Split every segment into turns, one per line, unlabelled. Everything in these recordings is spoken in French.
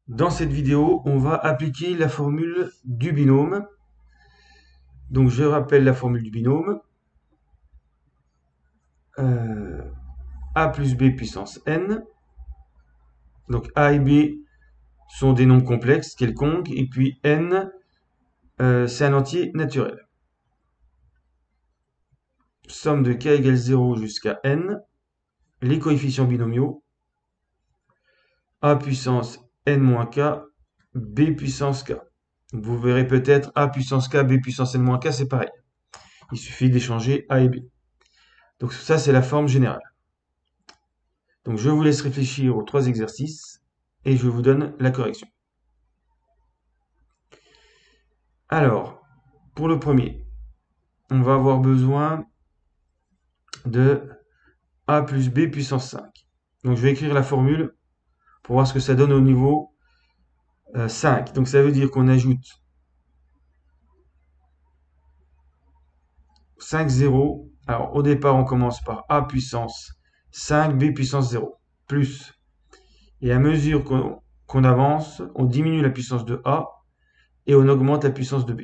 Dans cette vidéo, on va appliquer la formule du binôme. Donc je rappelle la formule du binôme. A plus B puissance n. Donc A et B sont des nombres complexes quelconques. Et puis n, c'est un entier naturel. Somme de k égale 0 jusqu'à n. Les coefficients binomiaux. A puissance n moins k, B puissance k. Vous verrez peut-être A puissance k, B puissance n moins k, c'est pareil. Il suffit d'échanger A et B. Donc ça, c'est la forme générale. Donc je vous laisse réfléchir aux 3 exercices et je vous donne la correction. Alors, pour le premier, on va avoir besoin de A plus B puissance 5. Donc je vais écrire la formule pour voir ce que ça donne au niveau 5. Donc ça veut dire qu'on ajoute 5 zéros. Alors au départ, on commence par A puissance 5, B puissance 0, plus. Et à mesure qu'on avance, on diminue la puissance de A et on augmente la puissance de B,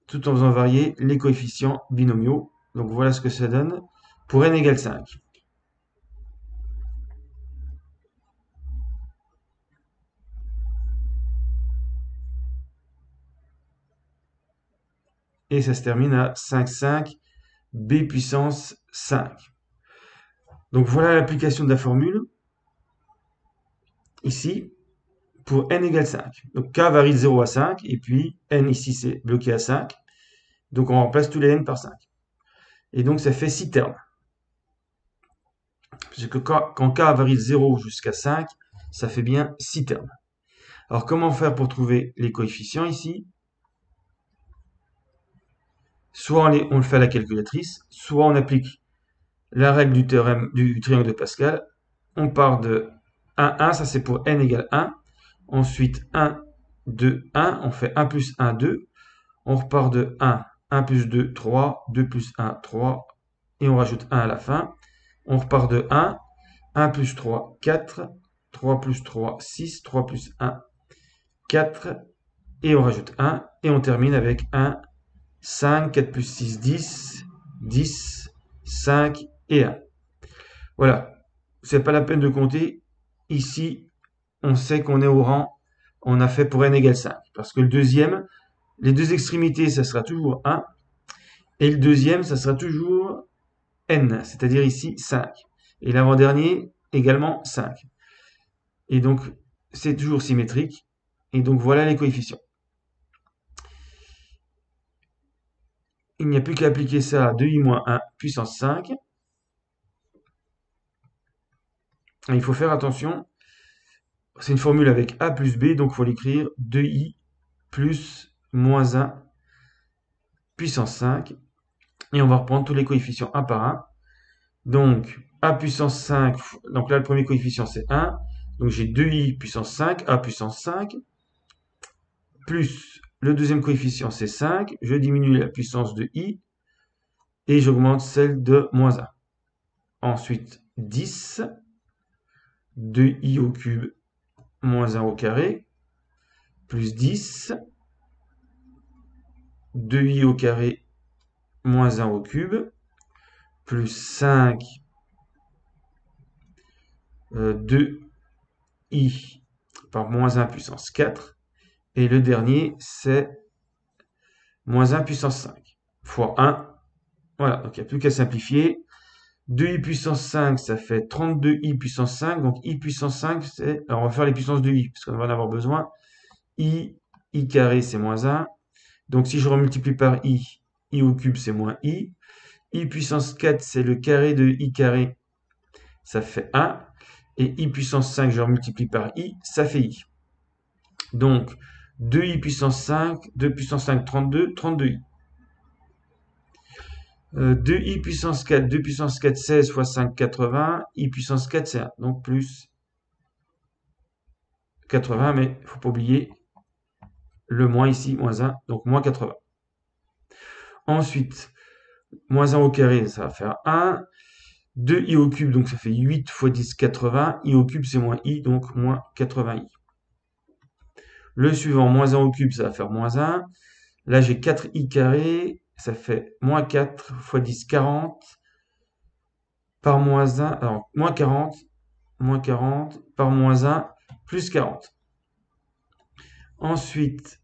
tout en faisant varier les coefficients binomiaux. Donc voilà ce que ça donne pour n égale 5. Et ça se termine à 5, 5, b puissance 5. Donc voilà l'application de la formule, ici, pour n égale 5. Donc k varie de 0 à 5, et puis n ici c'est bloqué à 5. Donc on remplace tous les n par 5. Et donc ça fait 6 termes. Parce que quand k varie de 0 jusqu'à 5, ça fait bien 6 termes. Alors comment faire pour trouver les coefficients ici? Soit on le fait à la calculatrice, soit on applique la règle du théorème du triangle de Pascal. On part de 1, 1, ça c'est pour n égale 1. Ensuite 1, 2, 1, on fait 1 plus 1, 2. On repart de 1, 1 plus 2, 3, 2 plus 1, 3. Et on rajoute 1 à la fin. On repart de 1, 1 plus 3, 4, 3 plus 3, 6, 3 plus 1, 4. Et on rajoute 1. Et on termine avec 1, 5, 4 plus 6, 10, 10, 5 et 1. Voilà, c'est pas la peine de compter. Ici, on sait qu'on est au rang, on a fait pour n égale 5. Parce que le deuxième, les deux extrémités, ça sera toujours 1. Et le deuxième, ça sera toujours n, c'est-à-dire ici 5. Et l'avant-dernier, également 5. Et donc, c'est toujours symétrique. Et donc, voilà les coefficients. Il n'y a plus qu'à appliquer ça à 2i-1 puissance 5. Et il faut faire attention, c'est une formule avec a plus b, donc il faut l'écrire 2i plus moins 1 puissance 5. Et on va reprendre tous les coefficients un par un. Donc, a puissance 5, donc là le premier coefficient c'est 1. Donc j'ai 2i puissance 5, a puissance 5, plus le deuxième coefficient c'est 5. Je diminue la puissance de i et j'augmente celle de moins 1. Ensuite, 10, 2i au cube moins 1 au carré, plus 10, 2i au carré moins 1 au cube, plus 5, 2i par moins 1 puissance 4. Et le dernier, c'est moins 1 puissance 5 fois 1. Voilà, donc il n'y a plus qu'à simplifier. 2i puissance 5, ça fait 32i puissance 5. Donc i puissance 5, c'est... Alors on va faire les puissances de i, parce qu'on va en avoir besoin. I carré, c'est moins 1. Donc si je remultiplie par i au cube, c'est moins i. I puissance 4, c'est le carré de i carré, ça fait 1. Et i puissance 5, je remultiplie par i, ça fait i. Donc, 2i puissance 5, 2 puissance 5, 32, 32i. 2i puissance 4, 2 puissance 4, 16 fois 5, 80. I puissance 4, c'est 1. Donc, plus 80, mais il ne faut pas oublier le moins ici, moins 1. Donc, moins 80. Ensuite, moins 1 au carré, ça va faire 1. 2i au cube, donc ça fait 8 fois 10, 80. I au cube, c'est moins i, donc moins 80i. Le suivant, moins 1 au cube, ça va faire moins 1. Là, j'ai 4i carré, ça fait moins 4 fois 10, 40. Par moins 1, alors moins 40 par moins 1, plus 40. Ensuite,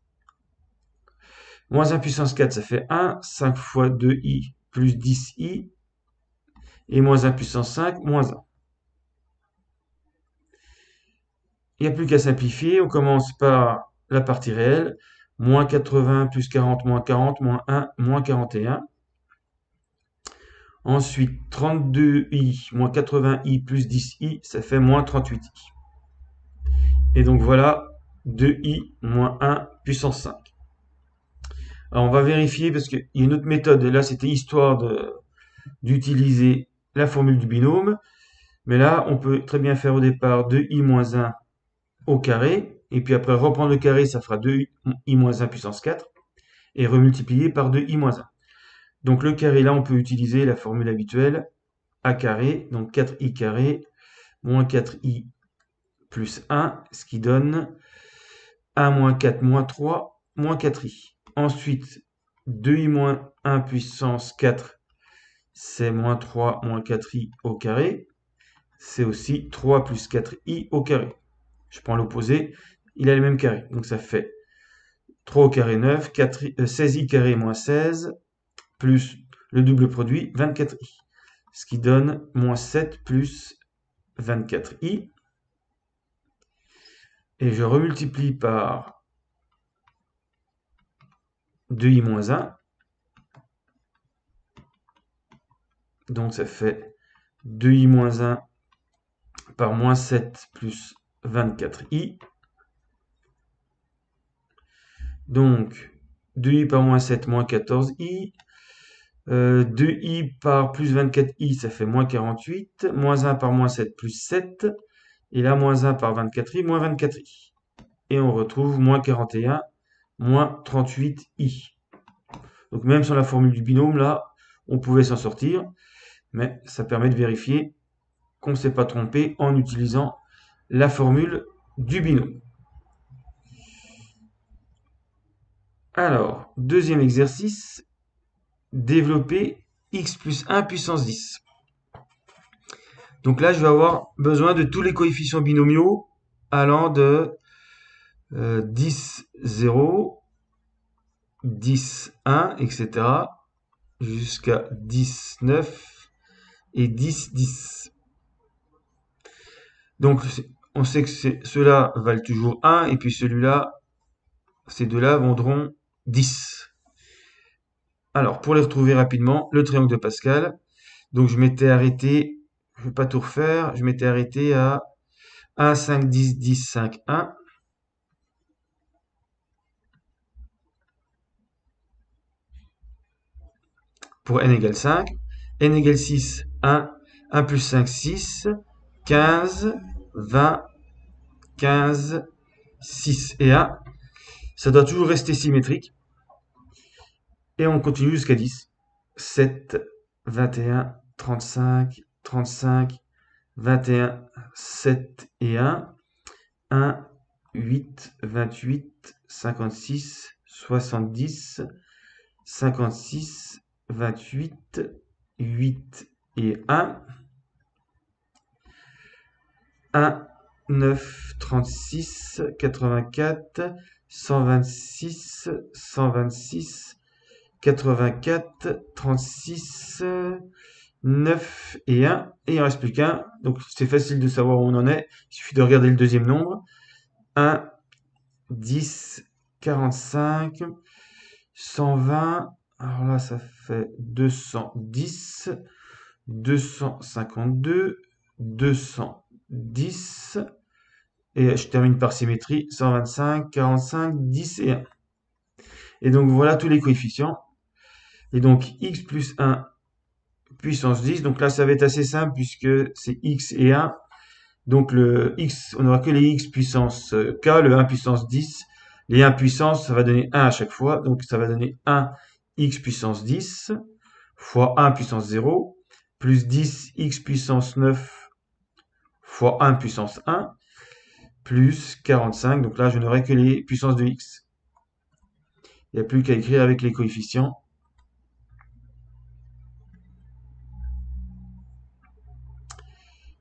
moins 1 puissance 4, ça fait 1. 5 fois 2i plus 10i. Et moins 1 puissance 5, moins 1. Il n'y a plus qu'à simplifier. On commence par la partie réelle. Moins 80 plus 40, moins 40, moins 1, moins 41. Ensuite, 32i moins 80i plus 10i, ça fait moins 38i. Et donc voilà, 2i moins 1 puissance 5. Alors on va vérifier parce qu'il y a une autre méthode. Et là, c'était histoire d'utiliser la formule du binôme. Mais là, on peut très bien faire au départ 2i moins 1 au carré. Et puis après, reprendre le carré, ça fera 2i moins 1 puissance 4. Et remultiplier par 2i moins 1. Donc le carré, là, on peut utiliser la formule habituelle. A carré, donc 4i carré, moins 4i plus 1, ce qui donne 1 moins 4 moins 3, moins 4i. Ensuite, 2i moins 1 puissance 4, c'est moins 3 moins 4i au carré. C'est aussi 3 plus 4i au carré. Je prends l'opposé, il a le même carré. Donc ça fait 3 au carré 9, 16i carré moins 16, plus le double produit, 24i. Ce qui donne moins 7 plus 24i. Et je remultiplie par 2i moins 1. Donc ça fait 2i moins 1 par moins 7 plus 24i. Donc 2i par moins 7, moins 14i. 2i par plus 24i, ça fait moins 48. Moins 1 par moins 7, plus 7. Et là, moins 1 par 24i, moins 24i. Et on retrouve moins 41, moins 38i. Donc même sans la formule du binôme, là, on pouvait s'en sortir. Mais ça permet de vérifier qu'on ne s'est pas trompé en utilisant la formule du binôme. Alors, deuxième exercice, développer x plus 1 puissance 10. Donc là, je vais avoir besoin de tous les coefficients binomiaux allant de 10, 0, 10, 1, etc. jusqu'à 10, 9 et 10, 10. Donc, on sait que ceux-là valent toujours 1 et puis celui-là, ces deux-là vaudront 10. Alors, pour les retrouver rapidement, le triangle de Pascal. Donc, je m'étais arrêté, je ne vais pas tout refaire, je m'étais arrêté à 1, 5, 10, 10, 5, 1. Pour n égale 5. N égale 6, 1. 1 plus 5, 6. 15, 20, 15, 6 et 1. Ça doit toujours rester symétrique. Et on continue jusqu'à 10. 7, 21, 35, 35, 21, 7 et 1. 1, 8, 28, 56, 70, 56, 28, 8 et 1. 1, 9, 36, 84, 126, 126, 84, 36, 9 et 1. Et il ne reste plus qu'un. Donc c'est facile de savoir où on en est. Il suffit de regarder le deuxième nombre. 1, 10, 45, 120. Alors là, ça fait 210, 252, 210. Et je termine par symétrie. 125, 45, 10 et 1. Et donc voilà tous les coefficients. Et donc x plus 1 puissance 10. Donc là, ça va être assez simple puisque c'est x et 1. Donc le x, on n'aura que les x puissance k, le 1 puissance 10. Les 1 puissance, ça va donner 1 à chaque fois. Donc ça va donner 1 x puissance 10 fois 1 puissance 0. plus 10x puissance 9 fois 1 puissance 1, plus 45. Donc là, je n'aurai que les puissances de x. Il n'y a plus qu'à écrire avec les coefficients.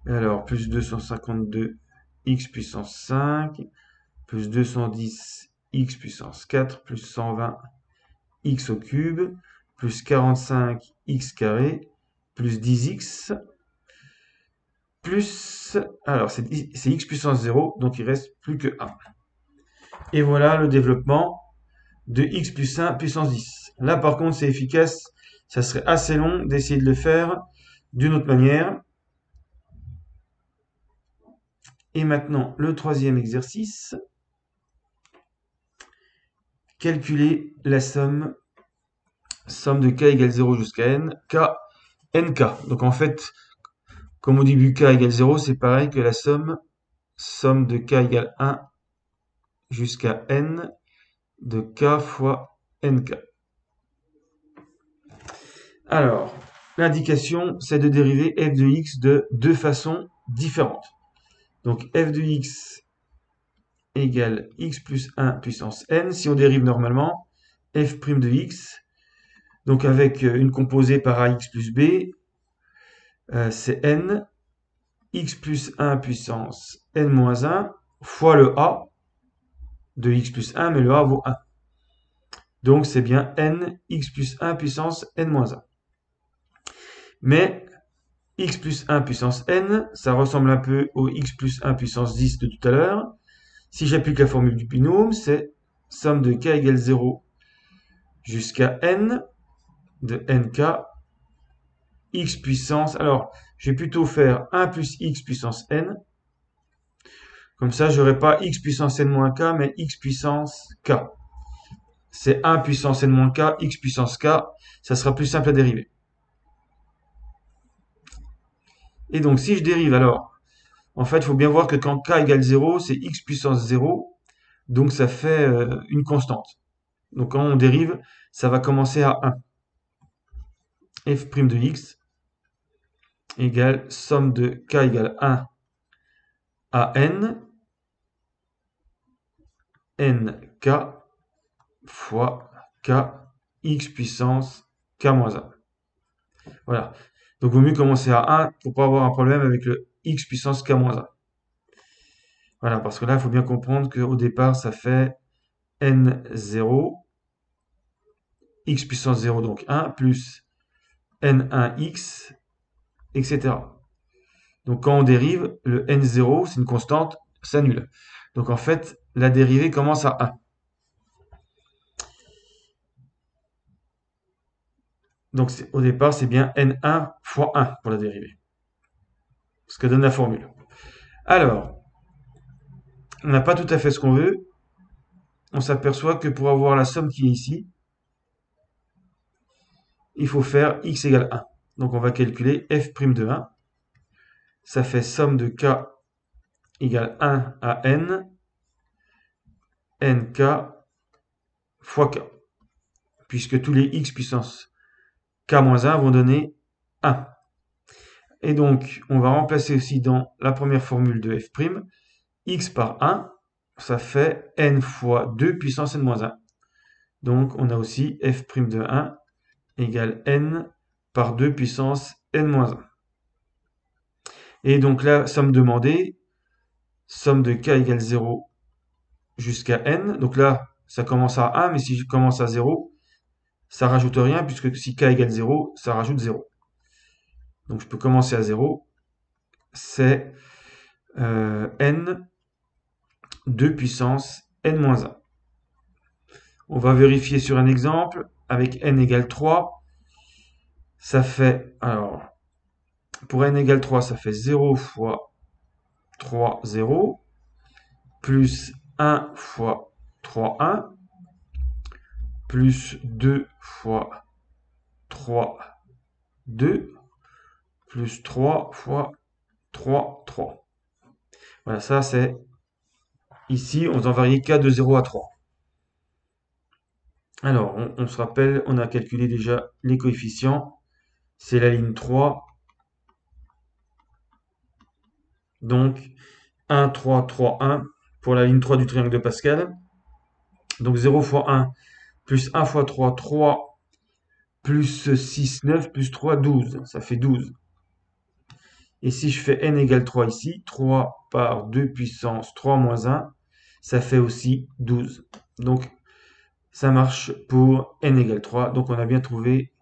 Alors, plus 252 x puissance 5, plus 210 x puissance 4, plus 120 x au cube, plus 45 x carré, plus 10x, plus... Alors, c'est x puissance 0, donc il reste plus que 1. Et voilà le développement de x plus 1 puissance 10. Là, par contre, c'est efficace. Ça serait assez long d'essayer de le faire d'une autre manière. Et maintenant, le troisième exercice. Calculer la somme de k égale 0 jusqu'à n, k, nk. Donc en fait, comme au début k égale 0, c'est pareil que la somme de k égale 1 jusqu'à n de k fois nk. Alors, l'indication, c'est de dériver f de x de deux façons différentes. Donc f de x égale x plus 1 puissance n. Si on dérive normalement, f' de x, donc avec une composée par ax plus b, c'est n, x plus 1 puissance n moins 1 fois le a de x plus 1, mais le a vaut 1. Donc c'est bien n, x plus 1 puissance n moins 1. Mais x plus 1 puissance n, ça ressemble un peu au x plus 1 puissance 10 de tout à l'heure. Si j'applique la formule du binôme, c'est somme de k égale 0 jusqu'à n de nk x puissance. Alors, je vais plutôt faire 1 plus x puissance n. Comme ça, je n'aurai pas x puissance n moins k, mais x puissance k. C'est 1 puissance n moins k, x puissance k. Ça sera plus simple à dériver. Et donc, si je dérive alors, en fait, il faut bien voir que quand k égale 0, c'est x puissance 0. Donc, ça fait une constante. Donc, quand on dérive, ça va commencer à 1. f' de x égale somme de k égale 1 à n, nk fois k x puissance k moins 1. Voilà. Donc, il vaut mieux commencer à 1 pour pas avoir un problème avec le x puissance k moins 1. Voilà, parce que là, il faut bien comprendre qu'au départ, ça fait n0, x puissance 0, donc 1, plus n1x, etc. Donc, quand on dérive, le n0, c'est une constante, s'annule. Donc, en fait, la dérivée commence à 1. Donc, au départ, c'est bien n1 fois 1 pour la dérivée. Ce que donne la formule. Alors, on n'a pas tout à fait ce qu'on veut. On s'aperçoit que pour avoir la somme qui est ici, il faut faire x égale 1. Donc, on va calculer f' de 1. Ça fait somme de k égale 1 à n, nk fois k. Puisque tous les x puissance k-1 vont donner 1. Et donc, on va remplacer aussi dans la première formule de f', x par 1, ça fait n fois 2 puissance n-1. Donc, on a aussi f' de 1 égale n par 2 puissance n-1. Et donc la somme demandée, somme de k égale 0 jusqu'à n. Donc là, ça commence à 1, mais si je commence à 0, ça rajoute rien, puisque si k égale 0, ça rajoute 0. Donc je peux commencer à 0. C'est n 2 puissance n-1. On va vérifier sur un exemple. Avec n égale 3, ça fait... Alors, pour n égale 3, ça fait 0 fois 3, 0, plus 1 fois 3, 1, plus 2 fois 3, 2, plus 3 fois 3, 3. Voilà, ça c'est... Ici, on va varier k de 0 à 3. Alors, on se rappelle, on a calculé déjà les coefficients. C'est la ligne 3 Donc 1, 3, 3, 1 pour la ligne 3 du triangle de Pascal. Donc 0 fois 1 plus 1 fois 3, 3 plus 6, 9 plus 3, 12. Ça fait 12. Et si je fais n égale 3 ici, 3 par 2 puissance 3 moins 1, ça fait aussi 12. Donc ça marche pour n égale 3. Donc on a bien trouvé.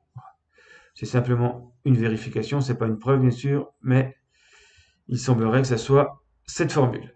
C'est simplement une vérification, c'est pas une preuve bien sûr, mais il semblerait que ça soit cette formule.